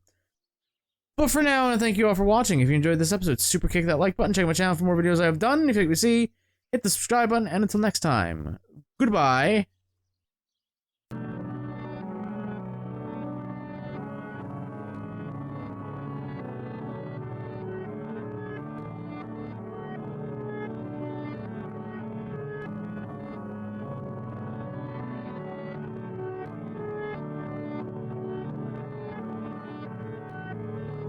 But for now, I want to thank you all for watching. If you enjoyed this episode, super kick that like button, check my channel for more videos I have done. If you like what you see, hit the subscribe button, and until next time, goodbye.